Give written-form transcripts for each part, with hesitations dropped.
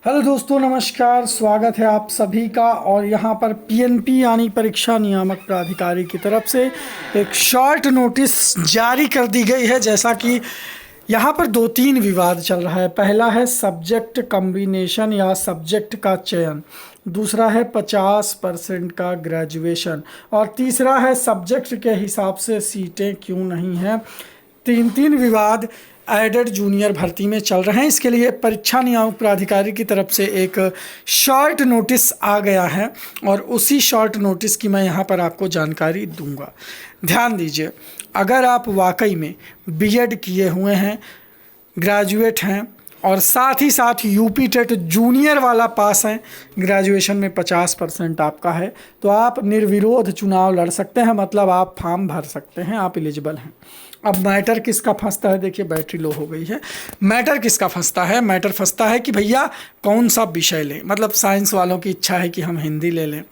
Hello दोस्तों, नमस्कार। स्वागत है आप सभी का। और यहाँ पर पीएनपी यानी परीक्षा नियामक प्राधिकारी की तरफ से एक शॉर्ट नोटिस जारी कर दी गई है। जैसा कि यहाँ पर दो तीन विवाद चल रहा है। पहला है सब्जेक्ट कम्बिनेशन या सब्जेक्ट का चयन, दूसरा है 50% का ग्रेजुएशन, और तीसरा है सब्जेक्ट के हिसाब से सीटें क्यों नहीं हैं। तीन तीन विवाद एडेड जूनियर भर्ती में चल रहे हैं। इसके लिए परीक्षा नियामक प्राधिकारी की तरफ से एक शॉर्ट नोटिस आ गया है और उसी शॉर्ट नोटिस की मैं यहाँ पर आपको जानकारी दूंगा। ध्यान दीजिए, अगर आप वाकई में बीएड किए हुए हैं, ग्रेजुएट हैं और साथ ही साथ यूपी टेट जूनियर वाला पास हैं, ग्रेजुएशन में 50% आपका है, तो आप निर्विरोध चुनाव लड़ सकते हैं। मतलब आप फॉर्म भर सकते हैं, आप एलिजिबल हैं। अब मैटर किसका फंसता है? देखिए, बैटरी लो हो गई है। मैटर किसका फंसता है? मैटर फंसता है कि भैया कौन सा विषय लें। मतलब साइंस वालों की इच्छा है कि हम हिंदी ले लें,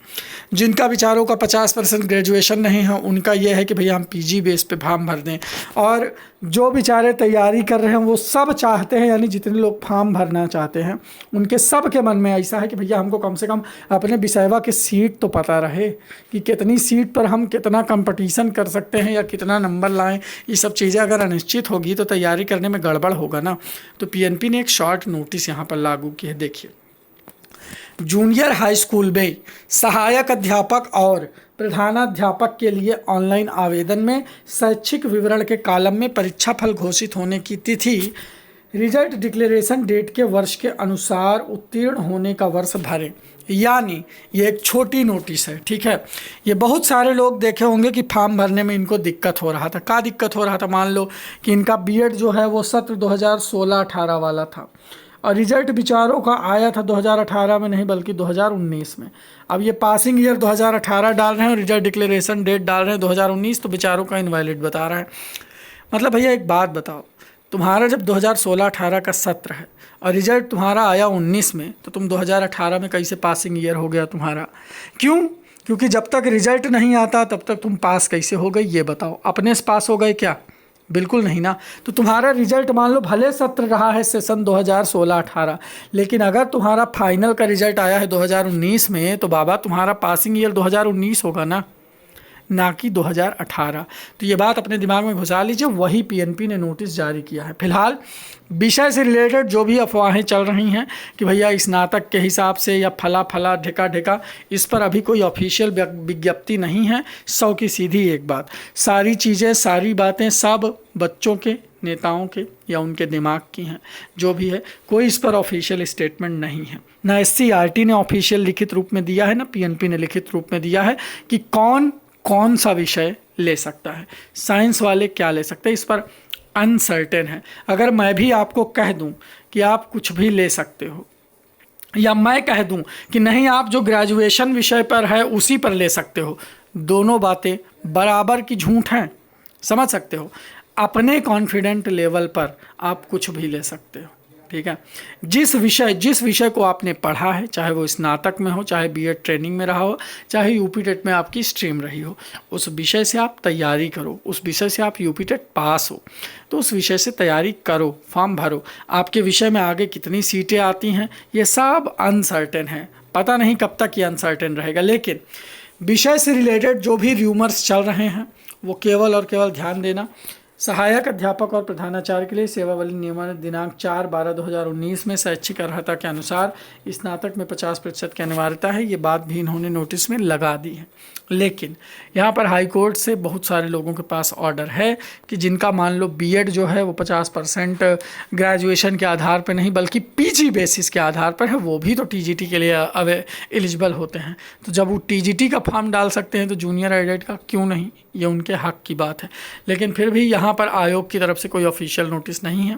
जिनका विचारों का 50% ग्रेजुएशन नहीं है उनका यह है कि भैया हम पीजी बेस पे फॉर्म भर दें, और जो बेचारे तैयारी कर रहे हैं वो सब चाहते हैं, यानी जितने लोग फॉर्म भरना चाहते हैं उनके सब के मन में ऐसा है कि भैया हमको कम से कम अपने विषयवा की सीट तो पता रहे कि कितनी सीट पर हम कितना कंपटीशन कर सकते हैं या कितना नंबर लाएं। ये सब चीज़ें अगर अनिश्चित होगी तो तैयारी करने में गड़बड़ होगा ना। तो पीएनपी ने एक शॉर्ट नोटिस यहाँ पर लागू की है। देखिए, जूनियर हाई स्कूल में सहायक अध्यापक और प्रधानाध्यापक के लिए ऑनलाइन आवेदन में शैक्षिक विवरण के कॉलम में परीक्षा फल घोषित होने की तिथि रिजल्ट डिक्लेरेशन डेट के वर्ष के अनुसार उत्तीर्ण होने का वर्ष भरें। यानी ये एक छोटी नोटिस है, ठीक है। ये बहुत सारे लोग देखे होंगे कि फॉर्म भरने में इनको दिक्कत हो रहा था। क्या दिक्कत हो रहा था? मान लो कि इनका बीएड जो है वो सत्र 2016-18 वाला था और रिजल्ट विचारों का आया था 2018 में नहीं बल्कि 2019 में। अब ये पासिंग ईयर 2018 डाल रहे हैं और रिजल्ट डिक्लेरेशन डेट डाल रहे हैं 2019, तो विचारों का इनवैलिड बता रहा है। मतलब भैया एक बात बताओ, तुम्हारा जब 2016-18 का सत्र है और रिजल्ट तुम्हारा आया 19 में, तो तुम 2018 में कैसे पासिंग ईयर हो गया तुम्हारा? क्यों? क्योंकि जब तक रिजल्ट नहीं आता तब तक तुम पास कैसे हो गए ये बताओ? अपने से पास हो गए क्या? बिल्कुल नहीं ना। तो तुम्हारा रिजल्ट मान लो भले सत्र रहा है सेशन 2016-18, लेकिन अगर तुम्हारा फाइनल का रिजल्ट आया है 2019 में, तो बाबा तुम्हारा पासिंग ईयर 2019 होगा ना कि 2018। तो ये बात अपने दिमाग में घुसा लीजिए। वही पीएनपी ने नोटिस जारी किया है। फिलहाल विषय से रिलेटेड जो भी अफवाहें चल रही हैं कि भैया स्नातक के हिसाब से या फला फला ढेका ढेका, इस पर अभी कोई ऑफिशियल विज्ञप्ति नहीं है। 100 की सीधी एक बात, सारी चीज़ें सारी बातें सब बच्चों के, नेताओं के या उनके दिमाग की हैं। जो भी है, कोई इस पर ऑफिशियल स्टेटमेंट नहीं है। ना एससीईआरटी ने ऑफिशियल लिखित रूप में दिया है, ना पीएनपी ने लिखित रूप में दिया है कि कौन सा विषय ले सकता है, साइंस वाले क्या ले सकते हैं। इस पर अनसर्टेन है। अगर मैं भी आपको कह दूं कि आप कुछ भी ले सकते हो, या मैं कह दूं कि नहीं आप जो ग्रेजुएशन विषय पर है उसी पर ले सकते हो, दोनों बातें बराबर की झूठ हैं। समझ सकते हो? अपने कॉन्फिडेंट लेवल पर आप कुछ भी ले सकते हो, ठीक है। जिस विषय को आपने पढ़ा है, चाहे वो स्नातक में हो, चाहे बीएड ट्रेनिंग में रहा हो, चाहे यूपी टेट में आपकी स्ट्रीम रही हो, उस विषय से आप तैयारी करो। उस विषय से आप यूपी टेट पास हो तो उस विषय से तैयारी करो, फॉर्म भरो। आपके विषय में आगे कितनी सीटें आती हैं ये सब अनसर्टेन है। पता नहीं कब तक ये अनसर्टेन रहेगा, लेकिन विषय से रिलेटेड जो भी र्यूमर्स चल रहे हैं वो केवल और केवल ध्यान देना। सहायक अध्यापक और प्रधानाचार्य के लिए सेवावली नियमन दिनांक 4/12/2019 में शैक्षिक अर्हता के अनुसार स्नातक में 50% की अनिवार्यता है। ये बात भी इन्होंने नोटिस में लगा दी है। लेकिन यहाँ पर हाई कोर्ट से बहुत सारे लोगों के पास ऑर्डर है कि जिनका मान लो बीएड जो है वो 50% ग्रेजुएशन के आधार पर नहीं बल्कि पीजी बेसिस के आधार पर है, वो भी तो टीजीटी के लिए अब एलिजिबल होते हैं। तो जब वो टीजीटी का फॉर्म डाल सकते हैं तो जूनियर एडेड का क्यों नहीं? ये उनके हक की बात है। लेकिन फिर भी यहाँ पर आयोग की तरफ से कोई ऑफिशियल नोटिस नहीं है।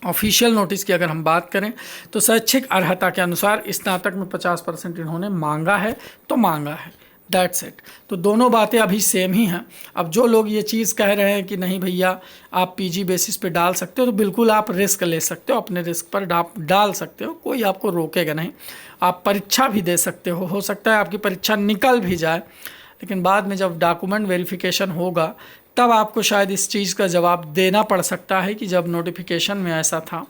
ऑफिशियल नोटिस की अगर हम बात करें तो शैक्षिक अर्हता के अनुसार स्नातक में 50% इन्होंने मांगा है तो मांगा है, दैट्स इट। तो दोनों बातें अभी सेम ही हैं। अब जो लोग ये चीज़ कह रहे हैं कि नहीं भैया आप पीजी बेसिस पे डाल सकते हो, तो बिल्कुल आप रिस्क ले सकते हो, अपने रिस्क पर डाल सकते हो, कोई आपको रोकेगा नहीं। आप परीक्षा भी दे सकते हो सकता है आपकी परीक्षा निकल भी जाए, लेकिन बाद में जब डॉक्यूमेंट वेरिफिकेशन होगा तब आपको शायद इस चीज़ का जवाब देना पड़ सकता है कि जब नोटिफिकेशन में ऐसा था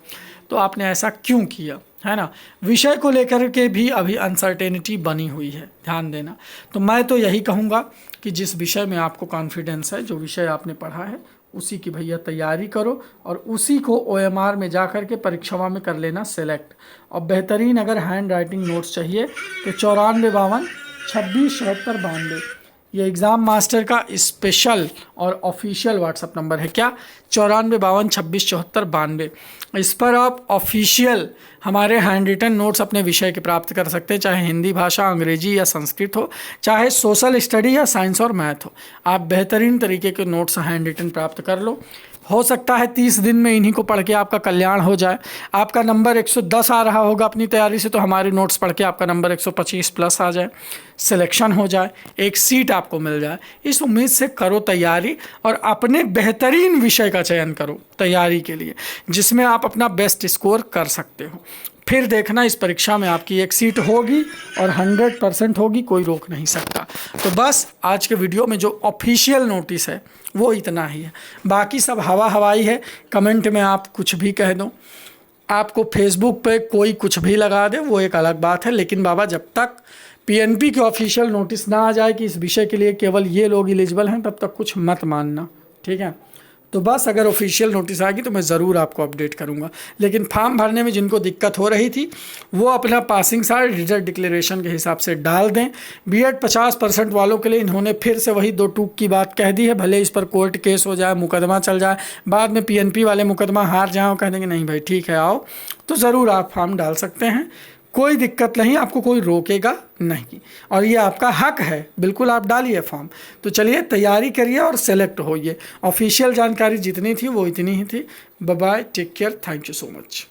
तो आपने ऐसा क्यों किया। है ना। विषय को लेकर के भी अभी अनसर्टेनिटी बनी हुई है, ध्यान देना। तो मैं तो यही कहूँगा कि जिस विषय में आपको कॉन्फिडेंस है, जो विषय आपने पढ़ा है, उसी की भैया तैयारी करो और उसी को OMR में जा कर के परीक्षाओं में कर लेना सेलेक्ट। और बेहतरीन अगर हैंड राइटिंग नोट्स चाहिए तो 94 52 26 76 92 ये एग्ज़ाम मास्टर का स्पेशल और ऑफिशियल व्हाट्सअप नंबर है। क्या? 94 52 26 74 92। इस पर आप ऑफिशियल हमारे हैंड रिटन नोट्स अपने विषय के प्राप्त कर सकते हैं, चाहे हिंदी भाषा, अंग्रेजी या संस्कृत हो, चाहे सोशल स्टडी या साइंस और मैथ हो। आप बेहतरीन तरीके के नोट्स हैंड रिटन प्राप्त कर लो। हो सकता है 30 दिन में इन्हीं को पढ़ के आपका कल्याण हो जाए। आपका नंबर 110 आ रहा होगा अपनी तैयारी से, तो हमारे नोट्स पढ़ के आपका नंबर 125 प्लस आ जाए, सिलेक्शन हो जाए, एक सीट आपको मिल जाए। इस उम्मीद से करो तैयारी और अपने बेहतरीन विषय का चयन करो तैयारी के लिए, जिसमें आप अपना बेस्ट स्कोर कर सकते हो। फिर देखना इस परीक्षा में आपकी एक सीट होगी और 100% होगी, कोई रोक नहीं सकता। तो बस आज के वीडियो में जो ऑफिशियल नोटिस है वो इतना ही है, बाकी सब हवा हवाई है। कमेंट में आप कुछ भी कह दो, आपको फेसबुक पे कोई कुछ भी लगा दे, वो एक अलग बात है। लेकिन बाबा जब तक PNP के ऑफिशियल नोटिस ना आ जाए कि इस विषय के लिए केवल ये लोग एलिजिबल हैं, तब तक कुछ मत मानना, ठीक है। तो बस अगर ऑफिशियल नोटिस आएगी तो मैं ज़रूर आपको अपडेट करूंगा। लेकिन फॉर्म भरने में जिनको दिक्कत हो रही थी वो अपना पासिंग साल रिजल्ट डिक्लेरेशन के हिसाब से डाल दें। B.Ed 50% वालों के लिए इन्होंने फिर से वही 2 टूक की बात कह दी है। भले इस पर कोर्ट केस हो जाए, मुकदमा चल जाए, बाद में PNP वाले मुकदमा हार जाएँ, कह देंगे नहीं भाई ठीक है आओ, तो ज़रूर आप फॉर्म डाल सकते हैं, कोई दिक्कत नहीं, आपको कोई रोकेगा नहीं और ये आपका हक है, बिल्कुल आप डालिए फॉर्म। तो चलिए तैयारी करिए और सेलेक्ट होइए। ऑफिशियल जानकारी जितनी थी वो इतनी ही थी। Bye bye, take care, thank you so much.